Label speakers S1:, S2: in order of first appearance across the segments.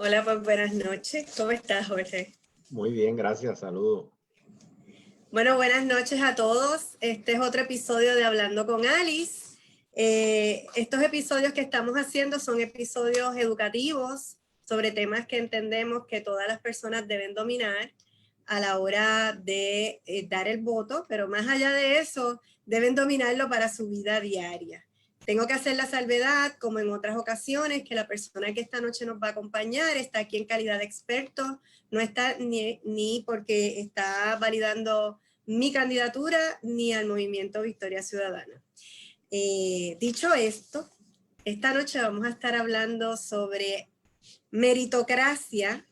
S1: Hola, pues buenas noches. ¿Cómo estás, Jorge?
S2: Muy bien, gracias. Saludos.
S1: Bueno, buenas noches a todos. Este es otro episodio de Hablando con Alice. Estos episodios que estamos haciendo son episodios educativos sobre temas que entendemos que todas las personas deben dominar a la hora de dar el voto, pero más allá de eso, deben dominarlo para su vida diaria. Tengo que hacer la salvedad, como en otras ocasiones, que la persona que esta noche nos va a acompañar está aquí en calidad de experto, no está ni porque está validando mi candidatura ni al movimiento Victoria Ciudadana. Dicho esto, esta noche vamos a estar hablando sobre meritocracia,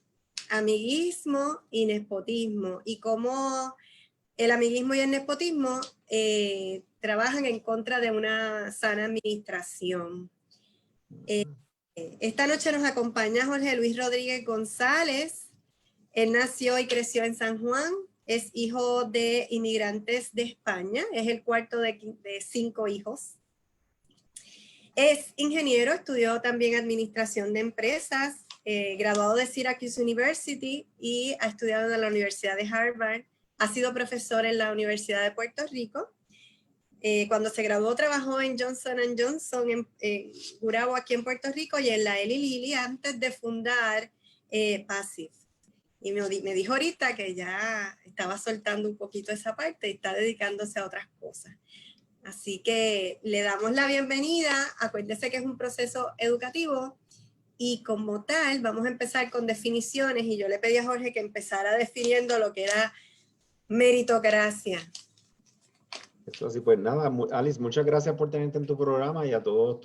S1: amiguismo y nepotismo, y cómo el amiguismo y el nepotismo trabajan en contra de una sana administración. Esta noche nos acompaña Jorge Luis Rodríguez González. Él nació y creció en San Juan, es hijo de inmigrantes de España, es el cuarto de 5 hijos. Es ingeniero, estudió también administración de empresas, graduado de Syracuse University y ha estudiado en la Universidad de Harvard. Ha sido profesor en la Universidad de Puerto Rico. Cuando se graduó trabajó en Johnson & Johnson en Gurabo, aquí en Puerto Rico, y en la Eli Lilly antes de fundar Passive. Y me dijo ahorita que ya estaba soltando un poquito esa parte y está dedicándose a otras cosas. Así que le damos la bienvenida. Acuérdese que es un proceso educativo y como tal vamos a empezar con definiciones, y yo le pedí a Jorge que empezara definiendo lo que era meritocracia.
S2: Eso así, pues nada, Alice, muchas gracias por tenerte en tu programa y a todos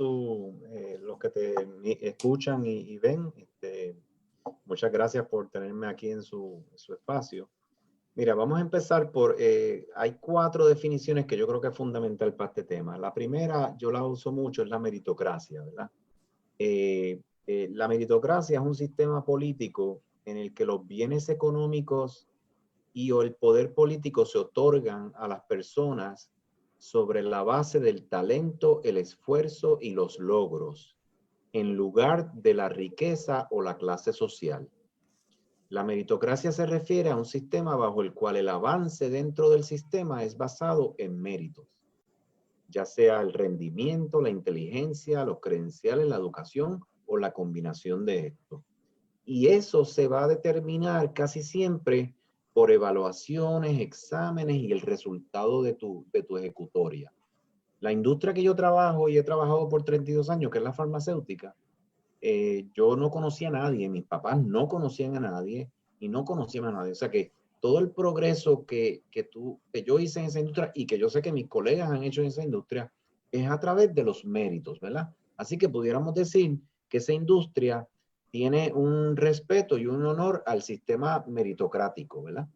S2: los que te escuchan y ven. Muchas gracias por tenerme aquí en su espacio. Mira, vamos a empezar por, hay 4 definiciones que yo creo que es fundamental para este tema. La primera, yo la uso mucho, es la meritocracia, ¿verdad? La meritocracia es un sistema político en el que los bienes económicos o el poder político se otorgan a las personas sobre la base del talento, el esfuerzo y los logros, en lugar de la riqueza o la clase social. La meritocracia se refiere a un sistema bajo el cual el avance dentro del sistema es basado en méritos, ya sea el rendimiento, la inteligencia, los credenciales, la educación o la combinación de esto. Y eso se va a determinar casi siempre por evaluaciones, exámenes y el resultado de tu ejecutoria. La industria que yo trabajo y he trabajado por 32 años, que es la farmacéutica, yo no conocía a nadie, mis papás no conocían a nadie y no conocían a nadie. O sea que todo el progreso que yo hice en esa industria y que yo sé que mis colegas han hecho en esa industria es a través de los méritos, ¿verdad? Así que pudiéramos decir que esa industria tiene un respeto y un honor al sistema meritocrático, ¿verdad?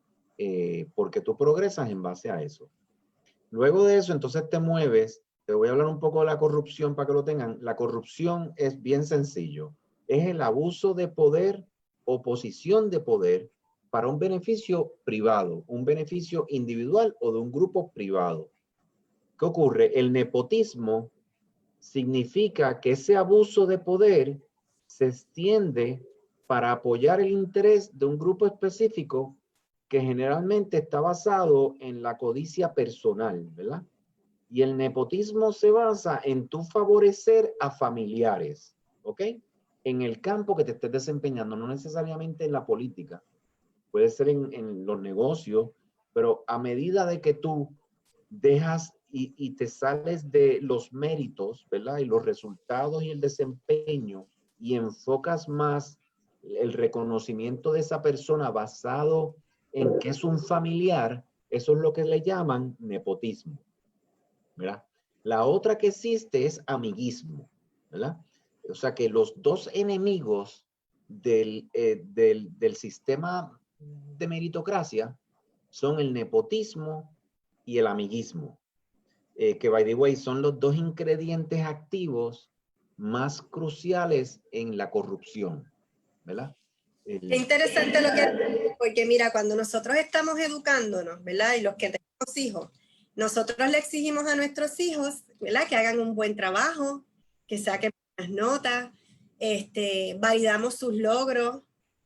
S2: Porque tú progresas en base a eso. Luego de eso, entonces te mueves. Te voy a hablar un poco de la corrupción para que lo tengan. La corrupción es bien sencillo. Es el abuso de poder o posición de poder para un beneficio privado, un beneficio individual o de un grupo privado. ¿Qué ocurre? El nepotismo significa que ese abuso de poder se extiende para apoyar el interés de un grupo específico que generalmente está basado en la codicia personal, ¿verdad? Y el nepotismo se basa en tu favorecer a familiares, ¿ok? En el campo que te estés desempeñando, no necesariamente en la política. Puede ser en los negocios, pero a medida de que tú dejas y te sales de los méritos, ¿verdad? Y los resultados y el desempeño y enfocas más el reconocimiento de esa persona basado en que es un familiar, eso es lo que le llaman nepotismo, ¿verdad? La otra que existe es amiguismo, ¿verdad? O sea que los dos enemigos del sistema de meritocracia son el nepotismo y el amiguismo, que by the way son los dos ingredientes activos más cruciales en la corrupción, ¿verdad?
S1: Qué interesante lo que, porque mira, cuando nosotros estamos educándonos, ¿verdad? Y los que tenemos hijos, nosotros le exigimos a nuestros hijos, ¿verdad? Que hagan un buen trabajo, que saquen buenas notas, validamos sus logros,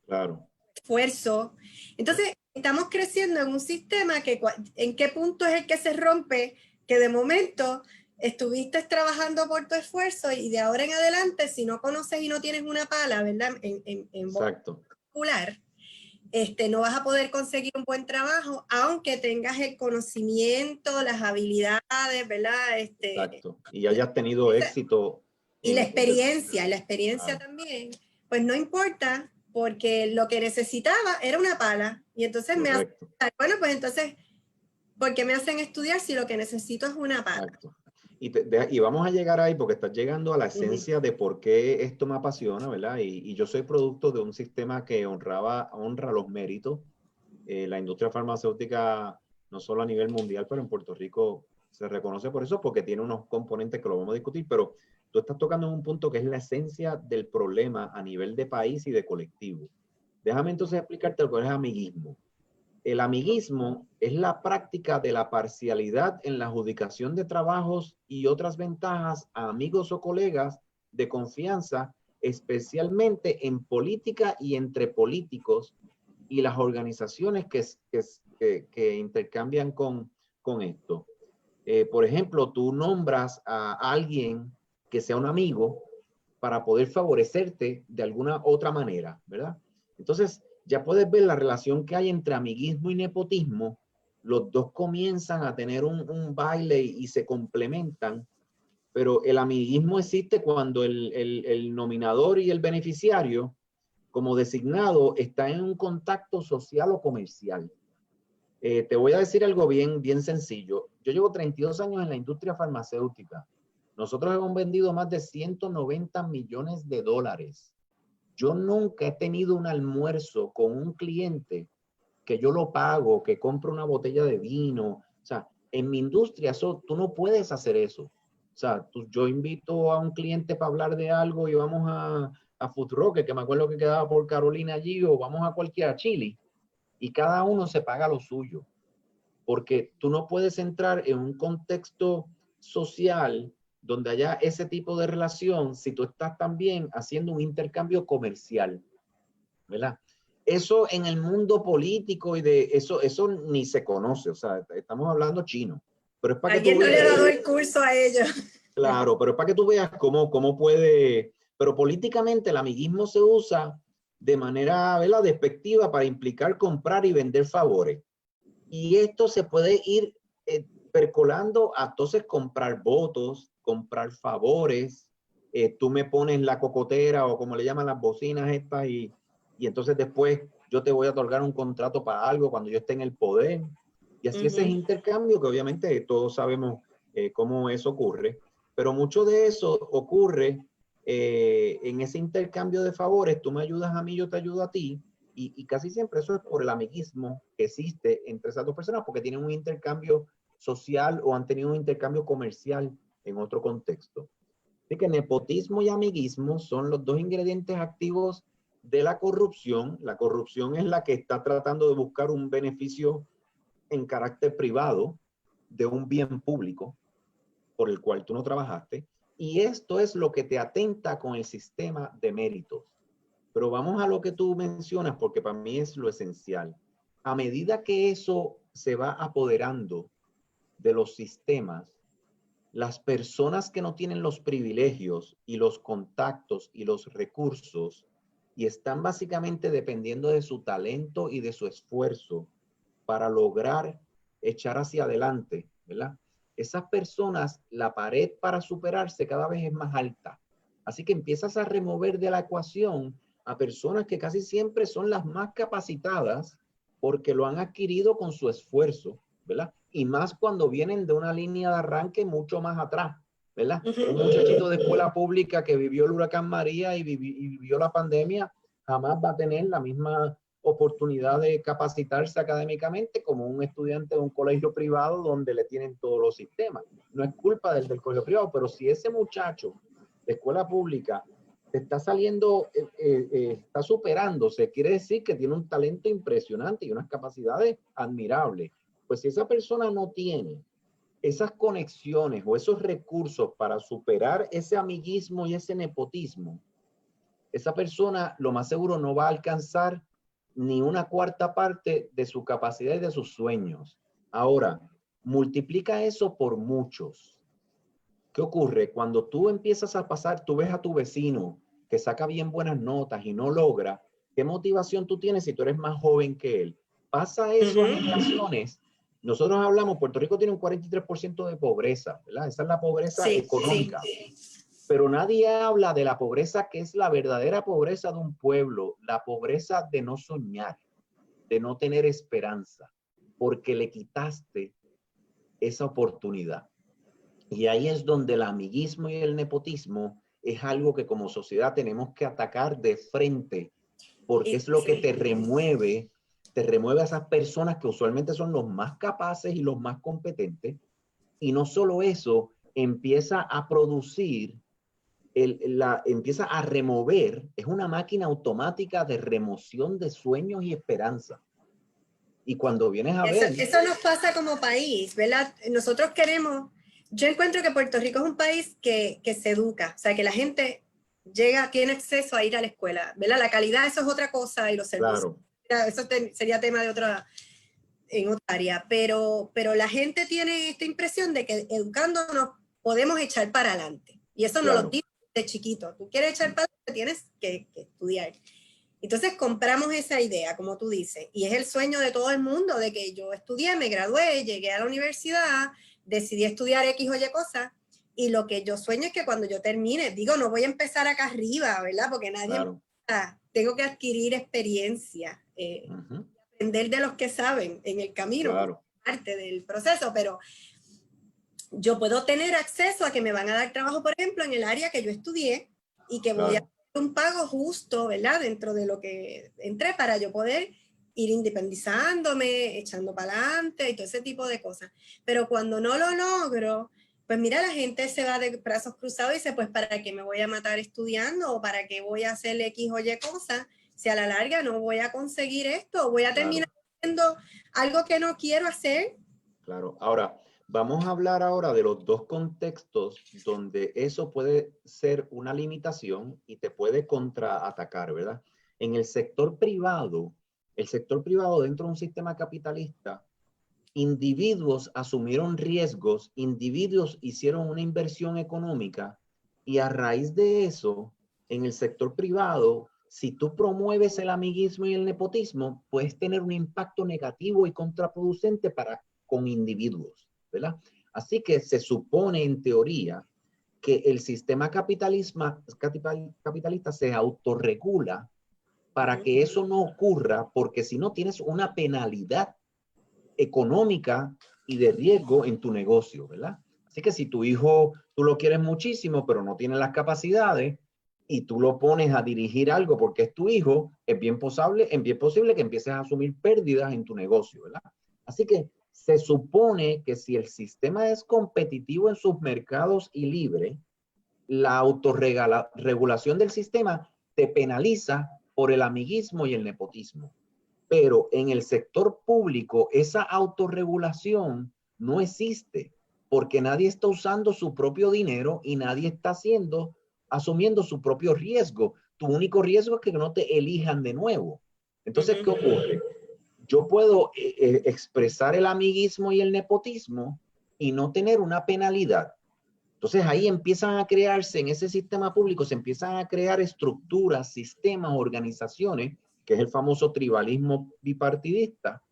S2: Claro.
S1: esfuerzo. Entonces, estamos creciendo en un sistema que, ¿en qué punto es el que se rompe? Que de momento estuviste trabajando por tu esfuerzo y de ahora en adelante, si no conoces y no tienes una pala, ¿verdad?
S2: Exacto.
S1: Popular, no vas a poder conseguir un buen trabajo, aunque tengas el conocimiento, las habilidades, ¿verdad?
S2: Exacto. Y hayas tenido éxito.
S1: Y la experiencia
S2: Claro.
S1: también, pues no importa, porque lo que necesitaba era una pala. Y entonces me hacen, bueno, pues entonces, ¿por qué me hacen estudiar si lo que necesito es una pala?
S2: Exacto. Y vamos a llegar ahí porque estás llegando a la esencia de por qué esto me apasiona, ¿verdad? Y yo soy producto de un sistema que honra los méritos. La industria farmacéutica, no solo a nivel mundial, pero en Puerto Rico se reconoce por eso, porque tiene unos componentes que lo vamos a discutir, pero tú estás tocando en un punto que es la esencia del problema a nivel de país y de colectivo. Déjame entonces explicarte lo que es amiguismo. El amiguismo es la práctica de la parcialidad en la adjudicación de trabajos y otras ventajas a amigos o colegas de confianza, especialmente en política y entre políticos y las organizaciones que intercambian con esto. Por ejemplo, tú nombras a alguien que sea un amigo para poder favorecerte de alguna otra manera, ¿verdad? Entonces, ya puedes ver la relación que hay entre amiguismo y nepotismo. Los dos comienzan a tener un baile y se complementan, pero el amiguismo existe cuando el nominador y el beneficiario, como designado, está en un contacto social o comercial. Te voy a decir algo bien sencillo. Yo llevo 32 años en la industria farmacéutica. Nosotros hemos vendido más de 190 millones de dólares. Yo nunca he tenido un almuerzo con un cliente que yo lo pago, que compro una botella de vino. O sea, en mi industria tú no puedes hacer eso. O sea, yo invito a un cliente para hablar de algo y vamos a Food Rocket, que me acuerdo que quedaba por Carolina allí, o vamos a cualquiera, Chile, y cada uno se paga lo suyo, porque tú no puedes entrar en un contexto social donde haya ese tipo de relación si tú estás también haciendo un intercambio comercial, ¿verdad? Eso en el mundo político y de eso ni se conoce, o sea, estamos hablando chino, pero es para que tú
S1: Alguien no le ha
S2: veas.
S1: dado el curso a ellos.
S2: Claro, pero es para que tú veas cómo puede, pero políticamente el amiguismo se usa de manera, ¿verdad?, despectiva para implicar comprar y vender favores. Y esto se puede ir percolando a entonces comprar votos, comprar favores. Tú me pones la cocotera o como le llaman las bocinas estas y entonces después yo te voy a otorgar un contrato para algo cuando yo esté en el poder. Y así ese es intercambio que obviamente todos sabemos cómo eso ocurre, pero mucho de eso ocurre en ese intercambio de favores. Tú me ayudas a mí, yo te ayudo a ti. Y casi siempre eso es por el amiguismo que existe entre esas dos personas, porque tienen un intercambio social o han tenido un intercambio comercial en otro contexto. Así que nepotismo y amiguismo son los dos ingredientes activos de la corrupción. La corrupción es la que está tratando de buscar un beneficio en carácter privado de un bien público por el cual tú no trabajaste. Y esto es lo que te atenta con el sistema de méritos. Pero vamos a lo que tú mencionas, porque para mí es lo esencial. A medida que eso se va apoderando de los sistemas, las personas que no tienen los privilegios y los contactos y los recursos y están básicamente dependiendo de su talento y de su esfuerzo para lograr echar hacia adelante, ¿verdad? Esas personas, la pared para superarse cada vez es más alta. Así que empiezas a remover de la ecuación a personas que casi siempre son las más capacitadas porque lo han adquirido con su esfuerzo, ¿verdad? Y más cuando vienen de una línea de arranque mucho más atrás, ¿verdad? Un muchachito de escuela pública que vivió el huracán María y vivió la pandemia, jamás va a tener la misma oportunidad de capacitarse académicamente como un estudiante de un colegio privado donde le tienen todos los sistemas. No es culpa del colegio privado, pero si ese muchacho de escuela pública está saliendo, está superándose, quiere decir que tiene un talento impresionante y unas capacidades admirables. Pues si esa persona no tiene esas conexiones o esos recursos para superar ese amiguismo y ese nepotismo, esa persona lo más seguro no va a alcanzar ni una cuarta parte de su capacidad y de sus sueños. Ahora, multiplica eso por muchos. ¿Qué ocurre? Cuando tú empiezas a pasar, tú ves a tu vecino que saca bien buenas notas y no logra, ¿qué motivación tú tienes si tú eres más joven que él? Pasa eso a generaciones. Nosotros hablamos, Puerto Rico tiene un 43% de pobreza, ¿verdad? Esa es la pobreza económica. Sí. Pero nadie habla de la pobreza que es la verdadera pobreza de un pueblo, la pobreza de no soñar, de no tener esperanza, porque le quitaste esa oportunidad. Y ahí es donde el amiguismo y el nepotismo es algo que como sociedad tenemos que atacar de frente, porque es lo que te remueve a esas personas que usualmente son los más capaces y los más competentes. Y no solo eso, empieza a producir, empieza a remover, es una máquina automática de remoción de sueños y esperanza. Y cuando vienes a ver...
S1: Eso nos pasa como país, ¿verdad? Nosotros queremos... Yo encuentro que Puerto Rico es un país que se educa, o sea, que la gente tiene acceso a ir a la escuela, ¿verdad? La calidad, eso es otra cosa, y los servicios. Claro. Eso sería tema de en otra área, pero la gente tiene esta impresión de que educándonos podemos echar para adelante. Y eso nos lo dice de chiquito. Tú quieres echar para adelante, tienes que estudiar. Entonces compramos esa idea, como tú dices, y es el sueño de todo el mundo, de que yo estudié, me gradué, llegué a la universidad, decidí estudiar X o Y cosas, y lo que yo sueño es que cuando yo termine, digo, no voy a empezar acá arriba, ¿verdad? Porque nadie empieza, tengo que adquirir experiencia, aprender de los que saben en el camino, parte del proceso, pero yo puedo tener acceso a que me van a dar trabajo, por ejemplo, en el área que yo estudié, y que voy a hacer un pago justo, ¿verdad? Dentro de lo que entré para yo poder ir independizándome, echando para adelante y todo ese tipo de cosas. Pero cuando no lo logro, pues mira, la gente se va de brazos cruzados y dice, pues ¿para qué me voy a matar estudiando? ¿O para qué voy a hacer X o Y cosas? Si a la larga no voy a conseguir esto, voy a terminar haciendo algo que no quiero hacer.
S2: Claro. Ahora, vamos a hablar ahora de los dos contextos donde eso puede ser una limitación y te puede contraatacar, ¿verdad? En el sector privado dentro de un sistema capitalista, individuos asumieron riesgos, individuos hicieron una inversión económica y a raíz de eso, en el sector privado, si tú promueves el amiguismo y el nepotismo, puedes tener un impacto negativo y contraproducente con individuos, ¿verdad? Así que se supone en teoría que el sistema capitalista se autorregula para que eso no ocurra, porque si no tienes una penalidad económica y de riesgo en tu negocio, ¿verdad? Así que si tu hijo, tú lo quieres muchísimo, pero no tiene las capacidades y tú lo pones a dirigir algo porque es tu hijo, es bien posible que empieces a asumir pérdidas en tu negocio, ¿verdad? Así que se supone que si el sistema es competitivo en sus mercados y libre, la autorregulación del sistema te penaliza por el amiguismo y el nepotismo. Pero en el sector público esa autorregulación no existe porque nadie está usando su propio dinero y nadie está asumiendo su propio riesgo. Tu único riesgo es que no te elijan de nuevo. Entonces, ¿qué ocurre? Yo puedo expresar el amiguismo y el nepotismo y no tener una penalidad. Entonces ahí empiezan a crearse, en ese sistema público se empiezan a crear estructuras, sistemas, organizaciones, que es el famoso tribalismo bipartidista,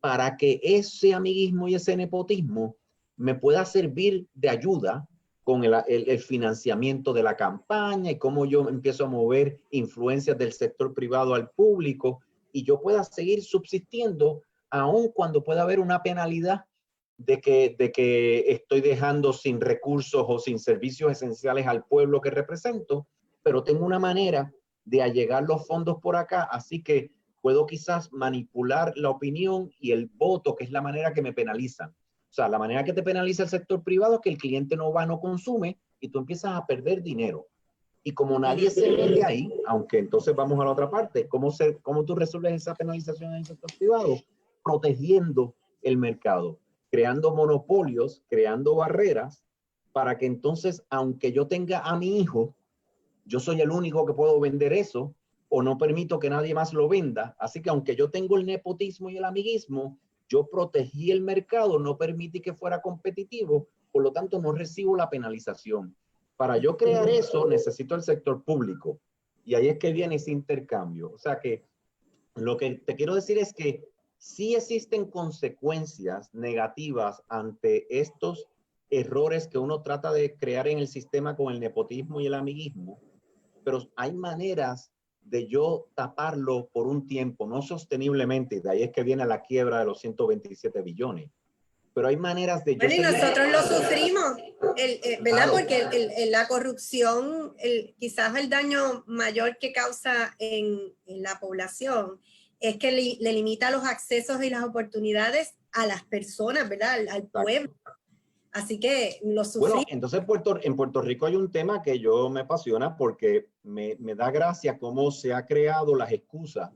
S2: para que ese amiguismo y ese nepotismo me pueda servir de ayuda con el financiamiento de la campaña y cómo yo empiezo a mover influencias del sector privado al público y yo pueda seguir subsistiendo aun cuando pueda haber una penalidad de que estoy dejando sin recursos o sin servicios esenciales al pueblo que represento, pero tengo una manera de allegar los fondos por acá, así que puedo quizás manipular la opinión y el voto, que es la manera que me penalizan. O sea, la manera que te penaliza el sector privado es que el cliente no va, no consume y tú empiezas a perder dinero. Y como nadie se mete ahí, aunque entonces vamos a la otra parte, ¿cómo tú resuelves esa penalización en el sector privado? Protegiendo el mercado, creando monopolios, creando barreras, para que entonces, aunque yo tenga a mi hijo, yo soy el único que puedo vender eso, o no permito que nadie más lo venda. Así que aunque yo tengo el nepotismo y el amiguismo, yo protegí el mercado, no permití que fuera competitivo, por lo tanto no recibo la penalización. Para yo crear eso, necesito el sector público. Y ahí es que viene ese intercambio. O sea que lo que te quiero decir es que sí existen consecuencias negativas ante estos errores que uno trata de crear en el sistema con el nepotismo y el amiguismo, pero hay maneras de yo taparlo por un tiempo, no sosteniblemente. De ahí es que viene la quiebra de los 127 billones. Pero hay maneras de yo
S1: bueno, y nosotros lo sufrimos, ¿verdad?
S2: Claro.
S1: Porque la corrupción, quizás el daño mayor que causa en la población es que le limita los accesos y las oportunidades a las personas, ¿verdad? Al pueblo. Así que lo sufrimos.
S2: Bueno, entonces en Puerto Rico hay un tema que yo me apasiona porque me da gracia cómo se ha creado las excusas.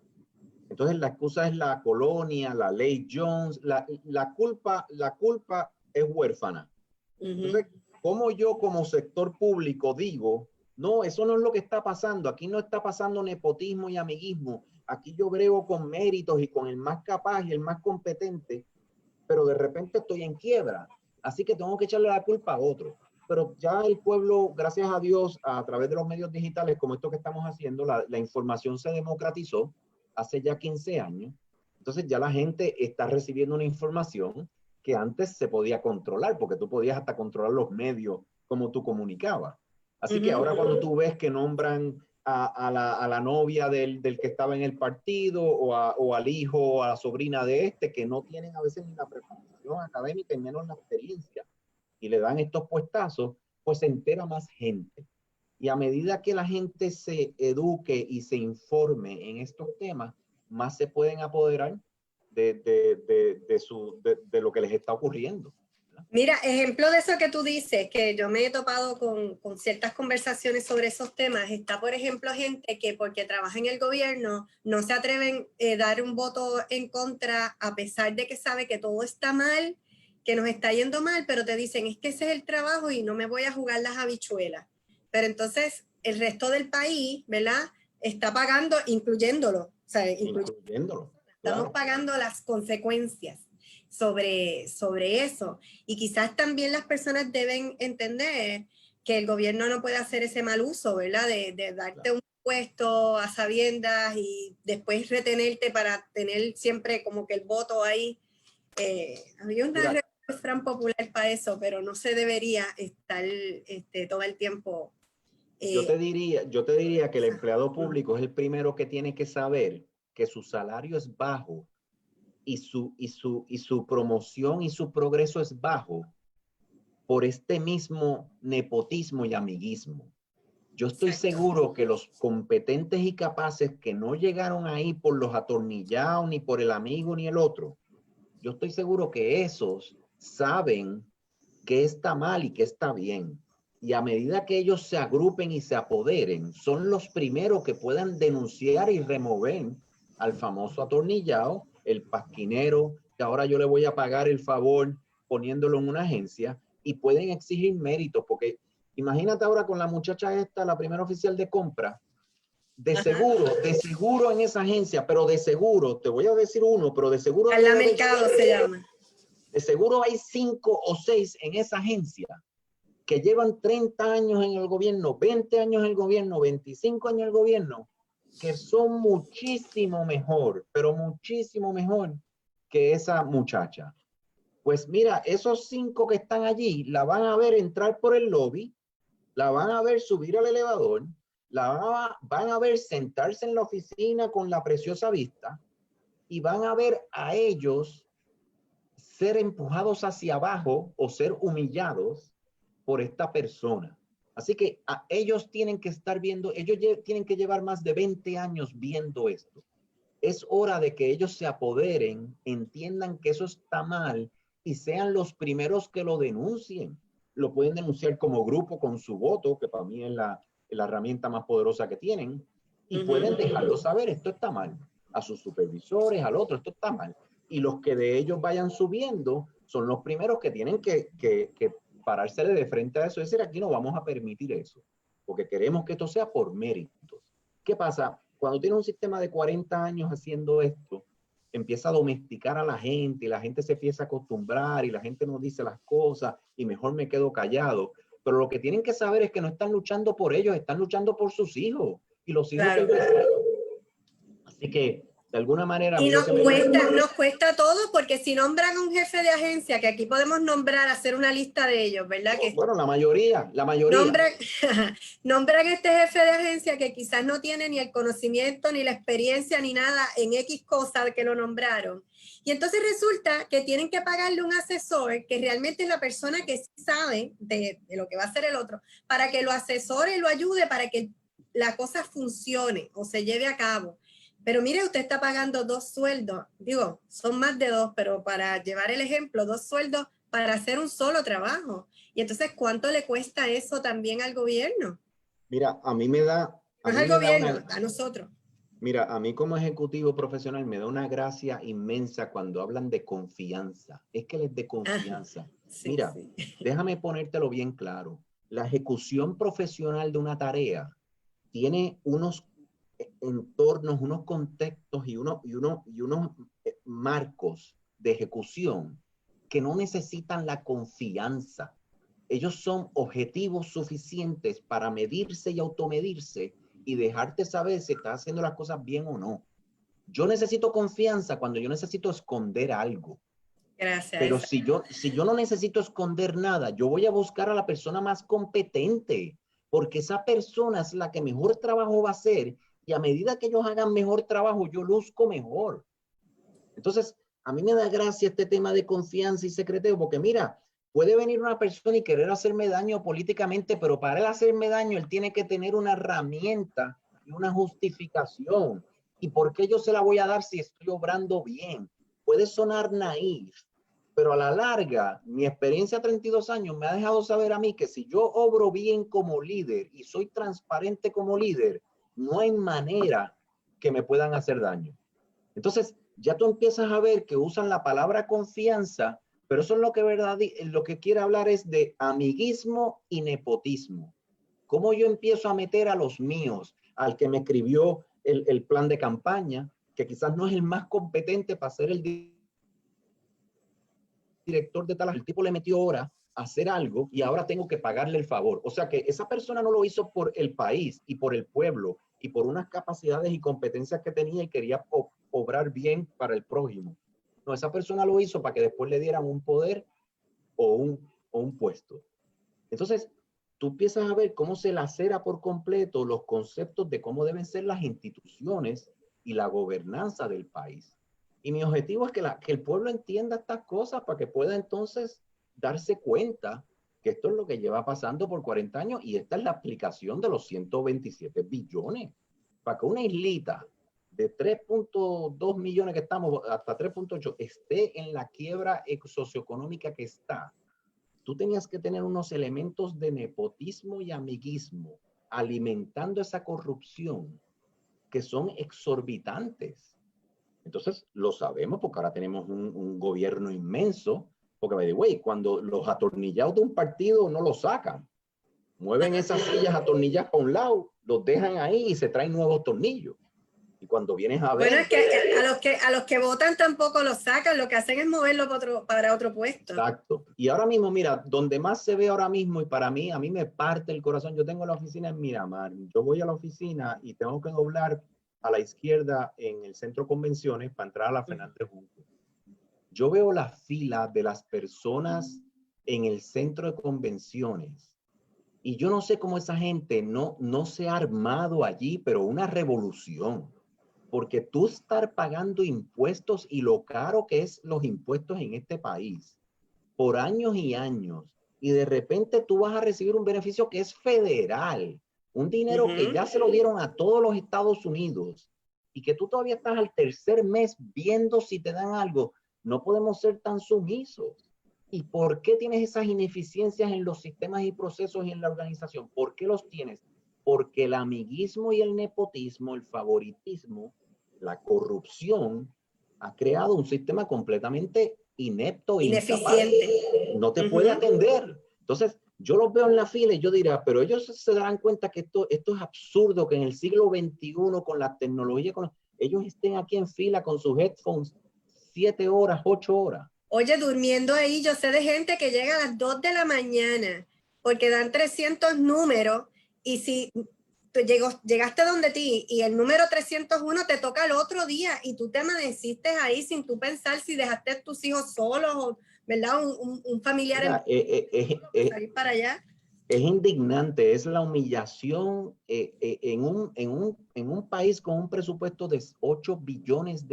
S2: Entonces la excusa es la colonia, la ley Jones, la culpa es huérfana. Entonces, ¿cómo yo como sector público digo, no, eso no es lo que está pasando, aquí no está pasando nepotismo y amiguismo, aquí yo brego con méritos y con el más capaz y el más competente, pero de repente estoy en quiebra, así que tengo que echarle la culpa a otro? Pero ya el pueblo, gracias a Dios, a través de los medios digitales como esto que estamos haciendo, la información se democratizó hace ya 15 años. Entonces ya la gente está recibiendo una información que antes se podía controlar, porque tú podías hasta controlar los medios como tú comunicabas. Así que ahora cuando tú ves que nombran a la novia del que estaba en el partido o al hijo o a la sobrina de este, que no tienen a veces ni la preparación académica y menos la experiencia, y le dan estos puestazos, pues se entera más gente. Y a medida que la gente se eduque y se informe en estos temas, más se pueden apoderar de lo que les está ocurriendo.
S1: Mira, ejemplo de eso que tú dices, que yo me he topado con ciertas conversaciones sobre esos temas, está por ejemplo gente que porque trabaja en el gobierno no se atreven a dar un voto en contra a pesar de que sabe que todo está mal, que nos está yendo mal, pero te dicen es que ese es el trabajo y no me voy a jugar las habichuelas. Pero entonces el resto del país, ¿verdad? Está pagando, incluyéndolo. O sea,
S2: incluyéndolo.
S1: Estamos
S2: Claro.
S1: pagando las consecuencias sobre eso. Y quizás también las personas deben entender que el gobierno no puede hacer ese mal uso, ¿verdad? De darte un puesto a sabiendas y después retenerte para tener siempre como que el voto ahí. Había una refrán popular para eso, pero no se debería estar todo el tiempo.
S2: Yo te diría que el empleado público es el primero que tiene que saber que su salario es bajo y su promoción y su progreso es bajo por este mismo nepotismo y amiguismo. Yo estoy seguro que los competentes y capaces que no llegaron ahí por los atornillados, ni por el amigo, ni el otro, yo estoy seguro que esos saben qué está mal y qué está bien.
S3: Y a medida que ellos se agrupen y se apoderen, son los primeros que puedan denunciar y remover al famoso atornillado, el pasquinero, que ahora yo le voy a pagar el favor poniéndolo en una agencia, y pueden exigir méritos, porque imagínate ahora con la muchacha esta, la primera oficial de compra, de seguro en esa agencia, pero de seguro, te voy a decir uno, pero de seguro...
S1: Carla Mercado se llama.
S3: De seguro hay 5 o 6 en esa agencia que llevan 30 años en el gobierno, 20 años en el gobierno, 25 años en el gobierno, que son muchísimo mejor, pero muchísimo mejor que esa muchacha. Pues mira, esos 5 que están allí, la van a ver entrar por el lobby, la van a ver subir al elevador, van a ver sentarse en la oficina con la preciosa vista, y van a ver a ellos ser empujados hacia abajo o ser humillados por esta persona. Así que ellos tienen que estar viendo, ellos tienen que llevar más de 20 años viendo esto. Es hora de que ellos se apoderen, entiendan que eso está mal y sean los primeros que lo denuncien. Lo pueden denunciar como grupo con su voto, que para mí es la herramienta más poderosa que tienen, y pueden dejarlo saber, esto está mal, a sus supervisores, al otro, esto está mal. Y los que de ellos vayan subiendo son los primeros que tienen que pararse de frente a eso y decir, aquí no vamos a permitir eso, porque queremos que esto sea por méritos. ¿Qué pasa? Cuando tienes un sistema de 40 años haciendo esto, empieza a domesticar a la gente y la gente se empieza a acostumbrar y la gente no dice las cosas y mejor me quedo callado. Pero lo que tienen que saber es que no están luchando por ellos, están luchando por sus hijos y los hijos
S1: Claro.
S3: Así que, de alguna manera...
S1: Y nos cuesta todo, porque si nombran a un jefe de agencia, que aquí podemos nombrar, hacer una lista de ellos, ¿verdad? Que
S3: bueno, la mayoría.
S1: Nombran a este jefe de agencia que quizás no tiene ni el conocimiento, ni la experiencia, ni nada en X cosa que lo nombraron. Y entonces resulta que tienen que pagarle un asesor, que realmente es la persona que sabe de lo que va a hacer el otro, para que lo asesore y lo ayude para que la cosa funcione o se lleve a cabo. Pero mire, usted está pagando 2 sueldos, digo, son más de 2, pero para llevar el ejemplo, 2 sueldos para hacer un solo trabajo. Y entonces, ¿cuánto le cuesta eso también al gobierno?
S3: Mira, a mí me da...
S1: No es al gobierno, a nosotros.
S3: Mira, a mí como ejecutivo profesional me da una gracia inmensa cuando hablan de confianza. Es que les dé confianza.
S1: Sí,
S3: mira,
S1: sí.
S3: Déjame ponértelo bien claro. La ejecución profesional de una tarea tiene unos entornos, unos contextos y unos marcos de ejecución que no necesitan la confianza. Ellos son objetivos suficientes para medirse y automedirse y dejarte saber si estás haciendo las cosas bien o no. Yo necesito confianza cuando yo necesito esconder algo.
S1: Gracias.
S3: Pero si yo no necesito esconder nada, yo voy a buscar a la persona más competente, porque esa persona es la que mejor trabajo va a hacer, y a medida que ellos hagan mejor trabajo, yo luzco mejor. Entonces, a mí me da gracia este tema de confianza y secreteo, porque mira, puede venir una persona y querer hacerme daño políticamente, pero para él hacerme daño, él tiene que tener una herramienta y una justificación. ¿Y por qué yo se la voy a dar si estoy obrando bien? Puede sonar naif, pero a la larga, mi experiencia 32 años me ha dejado saber a mí que si yo obro bien como líder y soy transparente como líder, no hay manera que me puedan hacer daño. Entonces, ya tú empiezas a ver que usan la palabra confianza, pero eso es lo que quiere hablar es de amiguismo y nepotismo. ¿Cómo yo empiezo a meter a los míos, al que me escribió el plan de campaña, que quizás no es el más competente para ser el director de tal, el tipo le metió horas a hacer algo y ahora tengo que pagarle el favor? O sea que esa persona no lo hizo por el país y por el pueblo y por unas capacidades y competencias que tenía y quería obrar bien para el prójimo. No, esa persona lo hizo para que después le dieran un poder o un puesto. Entonces, tú empiezas a ver cómo se lacera por completo los conceptos de cómo deben ser las instituciones y la gobernanza del país. Y mi objetivo es que el pueblo entienda estas cosas para que pueda entonces darse cuenta que esto es lo que lleva pasando por 40 años y esta es la aplicación de los 127 billones. Para que una islita de 3.2 millones que estamos, hasta 3.8, esté en la quiebra socioeconómica que está, tú tenías que tener unos elementos de nepotismo y amiguismo alimentando esa corrupción que son exorbitantes. Entonces, lo sabemos porque ahora tenemos un gobierno inmenso, porque, by the way, cuando los atornillados de un partido no los sacan, mueven esas sillas atornilladas para un lado, los dejan ahí y se traen nuevos tornillos. Y cuando vienes a ver...
S1: Bueno, es que a los que votan tampoco los sacan, lo que hacen es moverlo para otro puesto.
S3: Exacto. Y ahora mismo, mira, donde más se ve ahora mismo, y para mí, a mí me parte el corazón, yo tengo la oficina en Miramar, yo voy a la oficina y tengo que doblar a la izquierda en el centro de convenciones para entrar a la Fernández Junco. Yo veo la fila de las personas en el centro de convenciones y yo no sé cómo esa gente no se ha armado allí, pero una revolución. Porque tú estar pagando impuestos y lo caro que es los impuestos en este país por años y años, y de repente tú vas a recibir un beneficio que es federal, un dinero que ya se lo dieron a todos los Estados Unidos, y que tú todavía estás al tercer mes viendo si te dan algo. No podemos ser tan sumisos. ¿Y por qué tienes esas ineficiencias en los sistemas y procesos y en la organización? ¿Por qué los tienes? Porque el amiguismo y el nepotismo, el favoritismo, la corrupción, ha creado un sistema completamente inepto,
S1: ineficiente.
S3: No te puede atender. Entonces, yo los veo en la fila y yo diría, pero ellos se darán cuenta que esto es absurdo, que en el siglo XXI, con la tecnología, ellos estén aquí en fila con sus headphones 7 horas, 8 horas.
S1: Oye, durmiendo ahí, yo sé de gente que llega a las 2 de la mañana porque dan 300 números y si tú llegaste donde ti y el número 301 te toca el otro día y tú te amaneciste ahí sin tú pensar si dejaste a tus hijos solos o, ¿verdad? Un familiar salir para allá.
S3: Es indignante, es la humillación en un país con un presupuesto de $8 billones.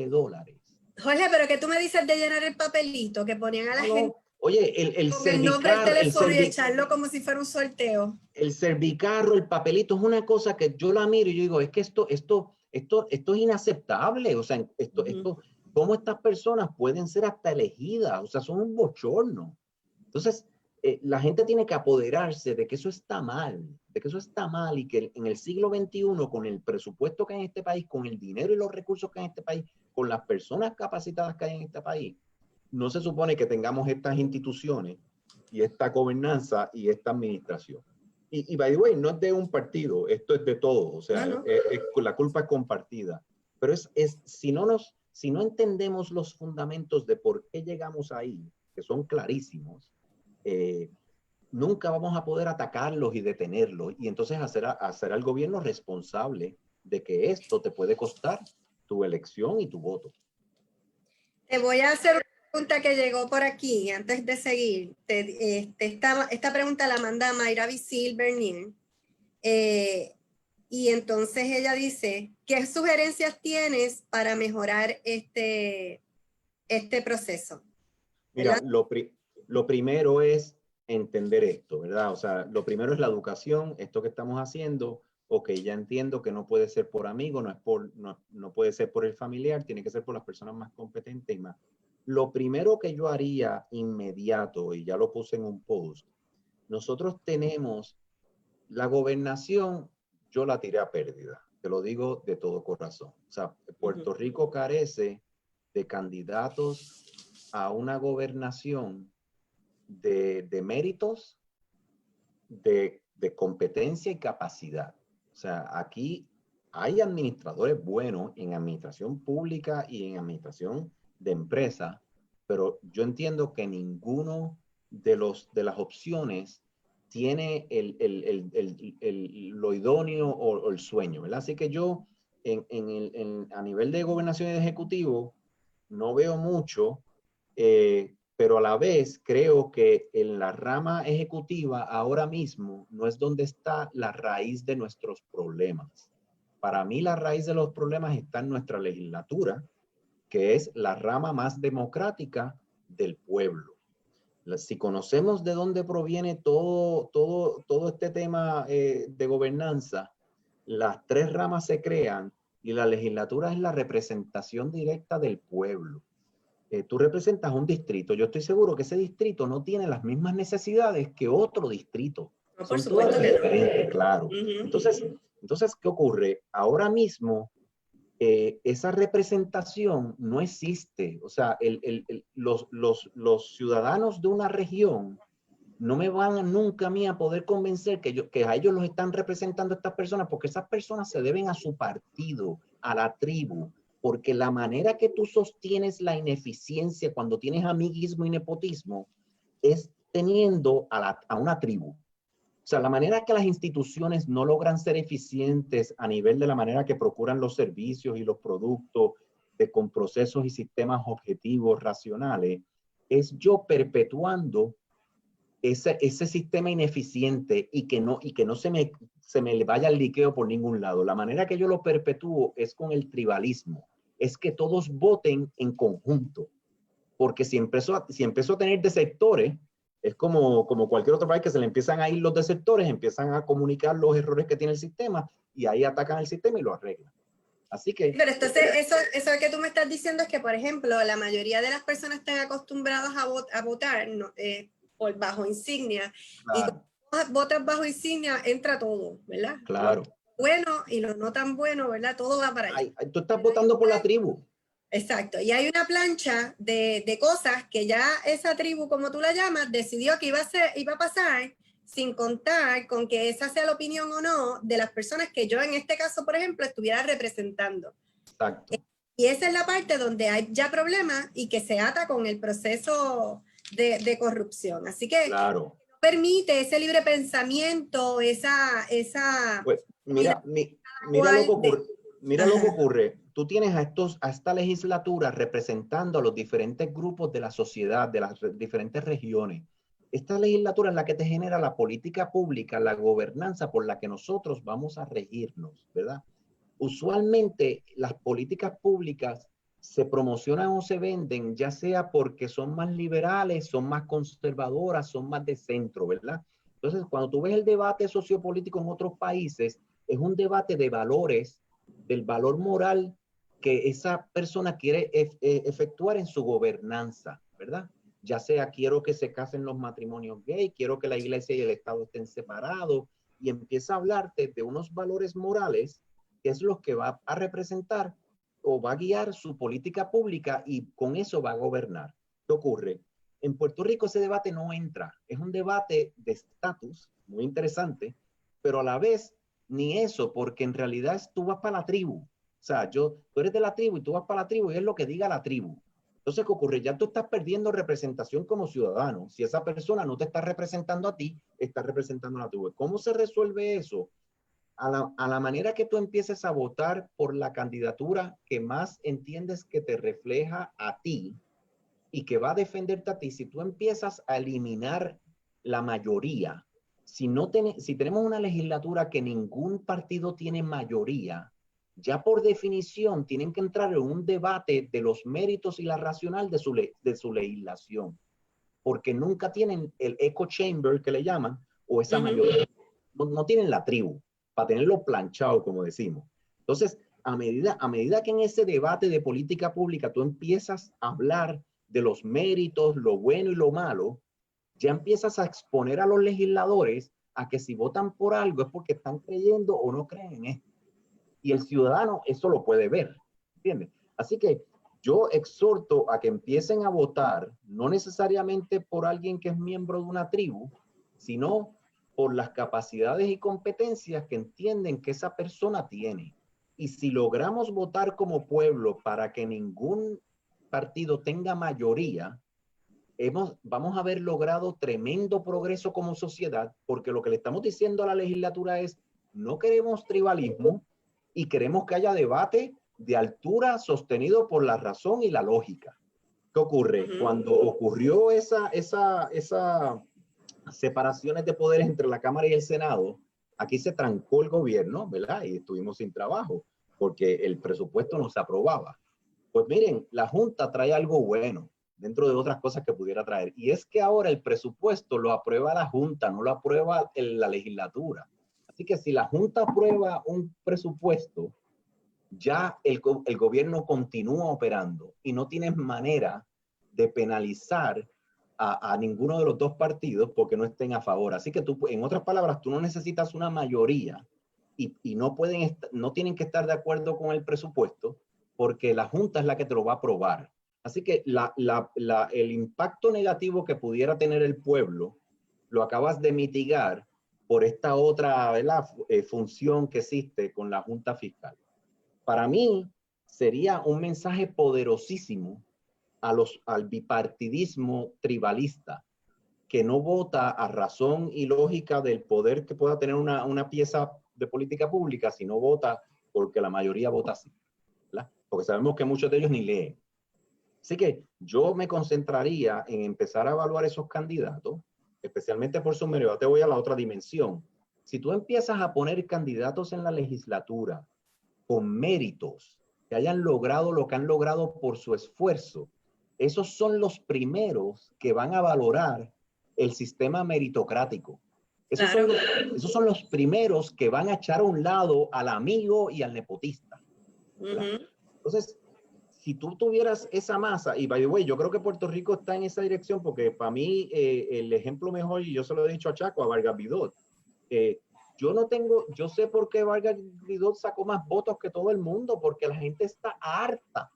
S1: Jorge, pero ¿qué tú me dices de llenar el papelito que ponían a la gente?
S3: Oye, el
S1: con el nombre del
S3: cervicarro,
S1: teléfono y echarlo como si fuera un sorteo.
S3: El cervicarro, el papelito, es una cosa que yo la miro y yo digo, es que esto es inaceptable. O sea, ¿cómo estas personas pueden ser hasta elegidas? O sea, son un bochorno. Entonces, la gente tiene que apoderarse de que eso está mal, y que en el siglo XXI, con el presupuesto que hay en este país, con el dinero y los recursos que hay en este país, con las personas capacitadas que hay en este país, no se supone que tengamos estas instituciones y esta gobernanza y esta administración. Y by the way, no es de un partido, esto es de todos, o sea, no. La culpa es compartida. Pero si no entendemos los fundamentos de por qué llegamos ahí, que son clarísimos, nunca vamos a poder atacarlos y detenerlos y entonces hacer al gobierno responsable de que esto te puede costar tu elección y tu voto.
S1: Te voy a hacer una pregunta que llegó por aquí antes de seguir. Esta pregunta la manda Mayra Visil Bernier. Y entonces ella dice, ¿qué sugerencias tienes para mejorar este proceso?
S3: Mira, lo primero es entender esto, ¿verdad? O sea, lo primero es la educación, esto que estamos haciendo. Ok, ya entiendo que no puede ser por amigo, no puede ser por el familiar, tiene que ser por las personas más competentes y más. Lo primero que yo haría inmediato, y ya lo puse en un post, nosotros tenemos la gobernación, yo la tiré a pérdida, te lo digo de todo corazón. O sea, Puerto Rico carece de candidatos a una gobernación de méritos, de competencia y capacidad. O sea, aquí hay administradores buenos en administración pública y en administración de empresa, pero yo entiendo que ninguno de las opciones tiene lo idóneo o el sueño, ¿verdad? Así que yo, a nivel de gobernación y de ejecutivo, no veo mucho, pero a la vez creo que en la rama ejecutiva ahora mismo no es donde está la raíz de nuestros problemas. Para mí la raíz de los problemas está en nuestra legislatura, que es la rama más democrática del pueblo. Si conocemos de dónde proviene todo este tema de gobernanza, las 3 ramas se crean y la legislatura es la representación directa del pueblo. tú representas un distrito. Yo estoy seguro que ese distrito no tiene las mismas necesidades que otro distrito.
S1: No,
S3: Son
S1: por supuesto
S3: todas
S1: que no.
S3: diferentes, claro.
S1: Ujú.
S3: Entonces, ¿qué ocurre? Ahora mismo, esa representación no existe. O sea, los ciudadanos de una región no me van nunca a mí a poder convencer que a ellos los están representando estas personas, porque esas personas se deben a su partido, a la tribu, porque la manera que tú sostienes la ineficiencia cuando tienes amiguismo y nepotismo es teniendo a una tribu. O sea, la manera que las instituciones no logran ser eficientes a nivel de la manera que procuran los servicios y los productos con procesos y sistemas objetivos, racionales, es yo perpetuando ese sistema ineficiente y que no se me vaya el liqueo por ningún lado. La manera que yo lo perpetúo es con el tribalismo. Es que todos voten en conjunto. Porque si empezó a tener desertores, es como cualquier otro país que se le empiezan a ir los desertores, empiezan a comunicar los errores que tiene el sistema y ahí atacan el sistema y lo arreglan. Así que...
S1: Pero entonces, eso que tú me estás diciendo es que, por ejemplo, la mayoría de las personas están acostumbradas a votar por bajo insignia.
S3: Claro.
S1: Y cuando votas bajo insignia, entra todo, ¿verdad?
S3: Claro.
S1: Lo bueno y lo no tan bueno, ¿verdad? Todo va para allá.
S3: Tú estás votando por la tribu.
S1: Exacto. Y hay una plancha de cosas que ya esa tribu, como tú la llamas, decidió que iba a pasar, sin contar con que esa sea la opinión o no de las personas que yo en este caso, por ejemplo, estuviera representando.
S3: Exacto.
S1: Y esa es la parte donde hay ya problemas y que se ata con el proceso de corrupción. Así que
S3: claro,
S1: no permite ese libre pensamiento, esa
S3: pues mira lo que ocurre. Mira lo que ocurre. Tú tienes a esta legislatura representando a los diferentes grupos de la sociedad, de las diferentes regiones. Esta legislatura es la que te genera la política pública, la gobernanza por la que nosotros vamos a regirnos, ¿verdad? Usualmente las políticas públicas se promocionan o se venden, ya sea porque son más liberales, son más conservadoras, son más de centro, ¿verdad? Entonces, cuando tú ves el debate sociopolítico en otros países, es un debate de valores, del valor moral que esa persona quiere efectuar en su gobernanza, ¿verdad? Ya sea quiero que se casen los matrimonios gay, quiero que la iglesia y el Estado estén separados, y empieza a hablarte de unos valores morales que es lo que va a representar o va a guiar su política pública y con eso va a gobernar. ¿Qué ocurre? En Puerto Rico ese debate no entra. Es un debate de estatus, muy interesante, pero a la vez ni eso, porque en realidad tú vas para la tribu. O sea, tú eres de la tribu y tú vas para la tribu y es lo que diga la tribu. Entonces, ¿qué ocurre? Ya tú estás perdiendo representación como ciudadano. Si esa persona no te está representando a ti, está representando a la tribu. ¿Cómo se resuelve eso? A la manera que tú empieces a votar por la candidatura que más entiendes que te refleja a ti y que va a defenderte a ti, si tú empiezas a eliminar la mayoría, si tenemos una legislatura que ningún partido tiene mayoría, ya por definición tienen que entrar en un debate de los méritos y la racional de su legislación, porque nunca tienen el echo chamber que le llaman, o esa mayoría, no tienen la tribu, para tenerlo planchado, como decimos. Entonces, a medida que en ese debate de política pública tú empiezas a hablar de los méritos, lo bueno y lo malo, ya empiezas a exponer a los legisladores a que si votan por algo es porque están creyendo o no creen en esto. Y el ciudadano eso lo puede ver, ¿entiendes? Así que yo exhorto a que empiecen a votar, no necesariamente por alguien que es miembro de una tribu, sino por las capacidades y competencias que entienden que esa persona tiene. Y si logramos votar como pueblo para que ningún partido tenga mayoría, vamos a haber logrado tremendo progreso como sociedad, porque lo que le estamos diciendo a la legislatura es, no queremos tribalismo y queremos que haya debate de altura sostenido por la razón y la lógica. ¿Qué ocurre? Cuando ocurrió esa separaciones de poderes entre la Cámara y el Senado, aquí se trancó el gobierno, ¿verdad? Y estuvimos sin trabajo porque el presupuesto no se aprobaba. Pues miren, la Junta trae algo bueno dentro de otras cosas que pudiera traer. Y es que ahora el presupuesto lo aprueba la Junta, no lo aprueba la legislatura. Así que si la Junta aprueba un presupuesto, ya el gobierno continúa operando y no tienes manera de penalizar a ninguno de los dos partidos porque no estén a favor. Así que tú, en otras palabras, tú no necesitas una mayoría y no tienen que estar de acuerdo con el presupuesto porque la Junta es la que te lo va a aprobar. Así que el impacto negativo que pudiera tener el pueblo lo acabas de mitigar por esta otra, ¿verdad? Función que existe con la Junta Fiscal. Para mí sería un mensaje poderosísimo al bipartidismo tribalista, que no vota a razón y lógica del poder que pueda tener una pieza de política pública, sino vota porque la mayoría vota así, ¿verdad? Porque sabemos que muchos de ellos ni leen. Así que yo me concentraría en empezar a evaluar esos candidatos, especialmente por su mérito. Te voy a la otra dimensión. Si tú empiezas a poner candidatos en la legislatura con méritos, que hayan logrado lo que han logrado por su esfuerzo, esos son los primeros que van a valorar el sistema meritocrático. Esos son los primeros que van a echar a un lado al amigo y al nepotista. Entonces, si tú tuvieras esa masa, y by the way, yo creo que Puerto Rico está en esa dirección, porque para mí el ejemplo mejor, y yo se lo he dicho a Chaco, a Vargas Vidot, yo sé por qué Vargas Vidot sacó más votos que todo el mundo, porque la gente está harta.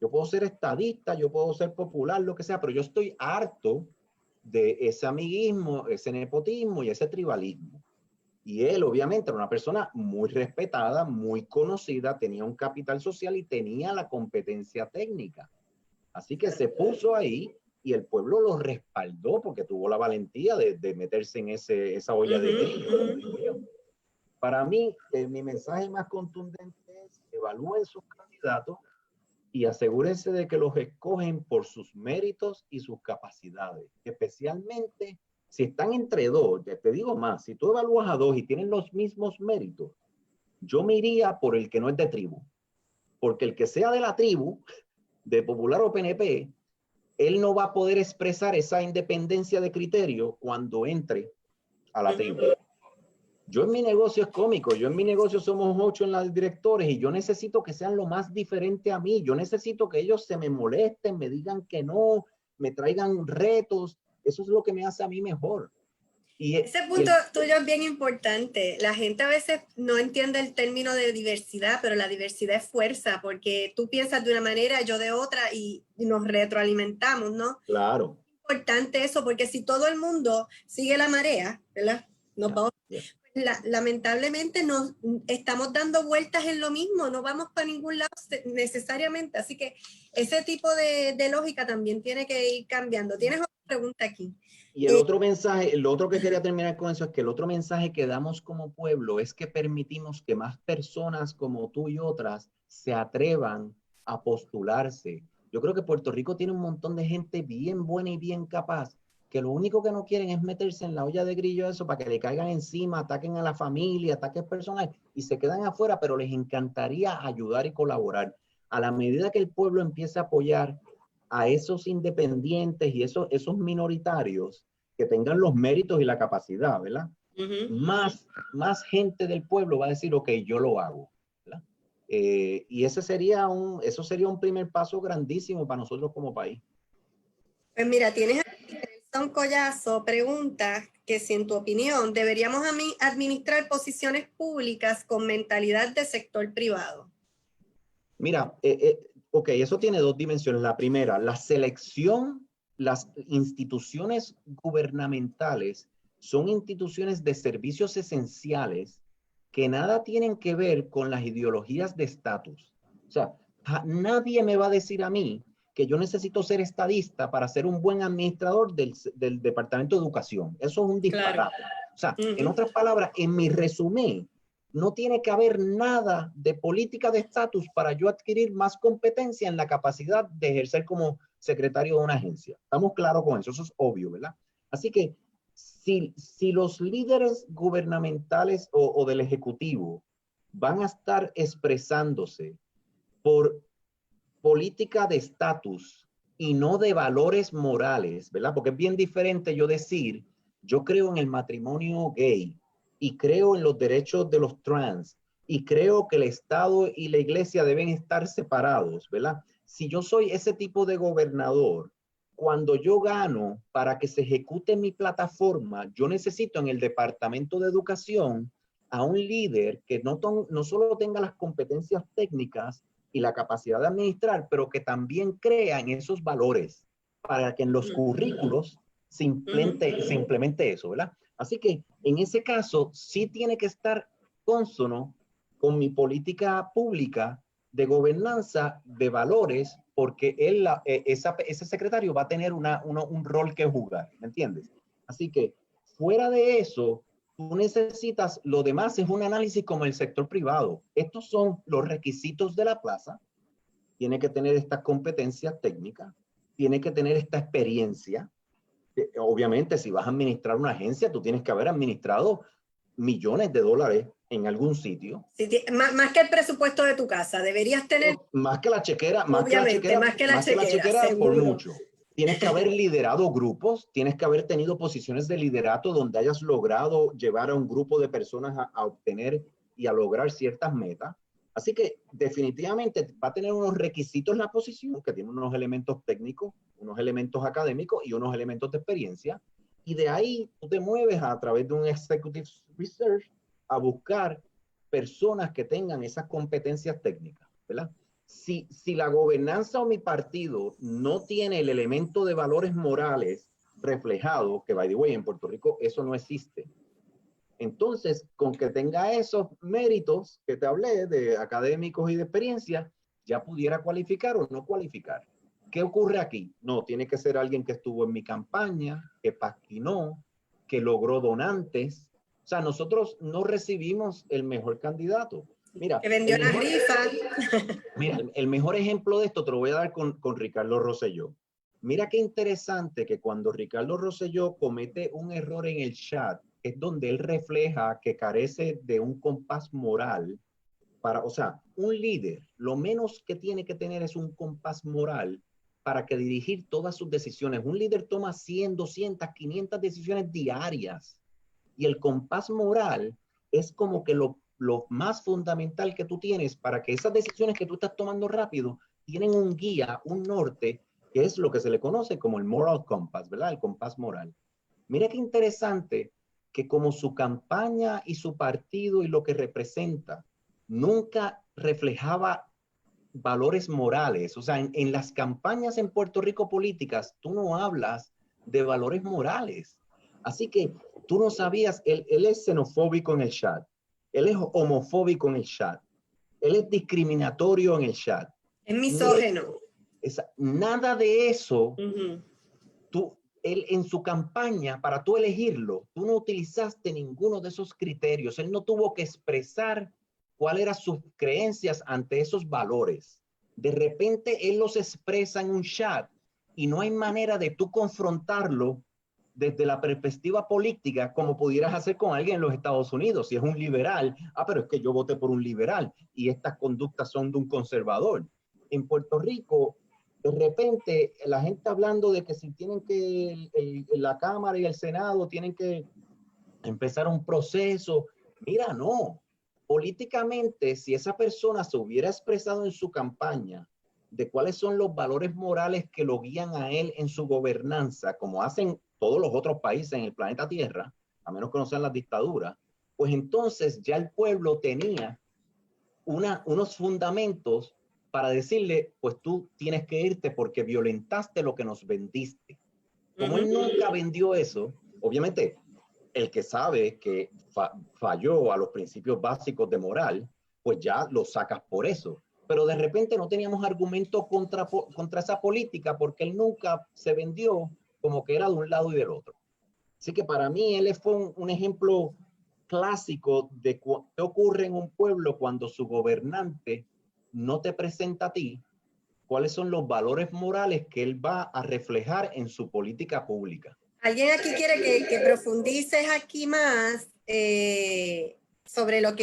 S3: Yo puedo ser estadista, yo puedo ser popular, lo que sea, pero yo estoy harto de ese amiguismo, ese nepotismo y ese tribalismo. Y él, obviamente, era una persona muy respetada, muy conocida, tenía un capital social y tenía la competencia técnica. Así que se puso ahí y el pueblo lo respaldó porque tuvo la valentía de meterse en esa olla de grillo. Para mí, mi mensaje más contundente es: evalúen sus candidatos y asegúrense de que los escogen por sus méritos y sus capacidades, especialmente si están entre dos. Ya te digo más, si tú evalúas a dos y tienen los mismos méritos, yo me iría por el que no es de tribu, porque el que sea de la tribu, de Popular o PNP, él no va a poder expresar esa independencia de criterio cuando entre a la tribu. Yo en mi negocio es cómico, yo en mi negocio somos 8 en las directores y yo necesito que sean lo más diferente a mí. Yo necesito que ellos se me molesten, me digan que no, me traigan retos. Eso es lo que me hace a mí mejor.
S1: Ese punto tuyo es bien importante. La gente a veces no entiende el término de diversidad, pero la diversidad es fuerza, porque tú piensas de una manera, yo de otra, y nos retroalimentamos, ¿no?
S3: Claro.
S1: Es importante eso, porque si todo el mundo sigue la marea, ¿verdad? Lamentablemente nos estamos dando vueltas en lo mismo, no vamos para ningún lado necesariamente. Así que ese tipo de lógica también tiene que ir cambiando. ¿Tienes otra pregunta aquí?
S3: Y el otro mensaje, lo otro que quería terminar con eso es que el otro mensaje que damos como pueblo es que permitimos que más personas como tú y otras se atrevan a postularse. Yo creo que Puerto Rico tiene un montón de gente bien buena y bien capaz, que lo único que no quieren es meterse en la olla de grillo eso para que le caigan encima, ataquen a la familia, ataques personales y se quedan afuera, pero les encantaría ayudar y colaborar. A la medida que el pueblo empiece a apoyar a esos independientes y esos minoritarios que tengan los méritos y la capacidad, ¿verdad? Más gente del pueblo va a decir, ok, yo lo hago, ¿verdad? Y eso sería un primer paso grandísimo para nosotros como país.
S1: Pues mira, tienes aquí Nelson Collazo, pregunta que si en tu opinión deberíamos administrar posiciones públicas con mentalidad de sector privado.
S3: Mira, ok, eso tiene dos dimensiones. La primera, la selección, las instituciones gubernamentales son instituciones de servicios esenciales que nada tienen que ver con las ideologías de estatus. O sea, nadie me va a decir a mí que yo necesito ser estadista para ser un buen administrador del Departamento de Educación. Eso es un disparate. Claro. O sea, en otras palabras, en mi resumen, no tiene que haber nada de política de estatus para yo adquirir más competencia en la capacidad de ejercer como secretario de una agencia. Estamos claros con eso, eso es obvio, ¿verdad? Así que si los líderes gubernamentales o del Ejecutivo van a estar expresándose por política de estatus y no de valores morales, ¿verdad? Porque es bien diferente yo decir, yo creo en el matrimonio gay y creo en los derechos de los trans y creo que el Estado y la Iglesia deben estar separados, ¿verdad? si yo soy ese tipo de gobernador, cuando yo gano para que se ejecute mi plataforma, yo necesito en el Departamento de Educación a un líder que no solo tenga las competencias técnicas y la capacidad de administrar, pero que también crea en esos valores para que en los currículos se implemente eso, ¿verdad? Así que en ese caso sí tiene que estar cónsono con mi política pública de gobernanza de valores, porque ese secretario va a tener un rol que jugar, ¿me entiendes? Así que fuera de eso, tú necesitas, lo demás es un análisis como el sector privado. Estos son los requisitos de la plaza. Tiene que tener estas competencias técnicas, tiene que tener esta experiencia. Obviamente, si vas a administrar una agencia, tú tienes que haber administrado millones de dólares en algún sitio.
S1: Sí, más que el presupuesto de tu casa, deberías tener...
S3: Más que la chequera,
S1: Obviamente, más que la chequera,
S3: por
S1: seguro.
S3: mucho. Tienes que haber liderado grupos, tienes que haber tenido posiciones de liderato donde hayas logrado llevar a un grupo de personas a obtener y a lograr ciertas metas. Así que definitivamente va a tener unos requisitos la posición que tiene unos elementos técnicos, unos elementos académicos y unos elementos de experiencia. Y de ahí tú te mueves a través de un executive research a buscar personas que tengan esas competencias técnicas, ¿verdad? Si la gobernanza o mi partido no tiene el elemento de valores morales reflejado, que by the way, en Puerto Rico eso no existe. Entonces, con que tenga esos méritos que te hablé de académicos y de experiencia, ya pudiera cualificar o no cualificar. ¿Qué ocurre aquí? No, tiene que ser alguien que estuvo en mi campaña, que paquinó, que logró donantes. O sea, nosotros no recibimos el mejor candidato. Mira,
S1: Que vendió una rifa.
S3: Mira, el mejor ejemplo de esto te lo voy a dar con Ricardo Rosselló. Mira qué interesante que cuando Ricardo Rosselló comete un error en el chat, es donde él refleja que carece de un compás moral para, o sea, un líder, lo menos que tiene que tener es un compás moral para que dirigir todas sus decisiones. Un líder toma 100, 200, 500 decisiones diarias y el compás moral es como que lo más fundamental que tú tienes para que esas decisiones que tú estás tomando rápido tienen un guía, un norte, que es lo que se le conoce como el moral compass, ¿verdad? El compás moral. Mira qué interesante que como su campaña y su partido y lo que representa nunca reflejaba valores morales. O sea, en las campañas en Puerto Rico políticas, tú no hablas de valores morales. Así que tú no sabías, él es xenofóbico en el chat, él es homofóbico en el chat, él es discriminatorio en el chat.
S1: Es misógeno.
S3: Nada de eso, él en su campaña, para tú elegirlo, tú no utilizaste ninguno de esos criterios. Él no tuvo que expresar cuáles eran sus creencias ante esos valores. De repente él los expresa en un chat y no hay manera de tú confrontarlo desde la perspectiva política como pudieras hacer con alguien en los Estados Unidos. Si es un liberal, pero es que yo voté por un liberal y estas conductas son de un conservador. En Puerto Rico, de repente, la gente hablando de que si tienen que, la Cámara y el Senado tienen que empezar un proceso. Mira, no. Políticamente, si esa persona se hubiera expresado en su campaña de cuáles son los valores morales que lo guían a él en su gobernanza, como hacen todos los otros países en el planeta Tierra, a menos que no sean las dictaduras, pues entonces ya el pueblo tenía unos fundamentos para decirle, pues tú tienes que irte porque violentaste lo que nos vendiste. Como él nunca vendió eso, obviamente el que sabe que falló a los principios básicos de moral, pues ya lo sacas por eso. Pero de repente no teníamos argumento contra esa política porque él nunca se vendió como que era de un lado y del otro. Así que para mí él fue un ejemplo clásico de qué ocurre en un pueblo cuando su gobernante no te presenta a ti cuáles son los valores morales que él va a reflejar en su política pública.
S1: ¿Alguien aquí quiere que profundices aquí más sobre a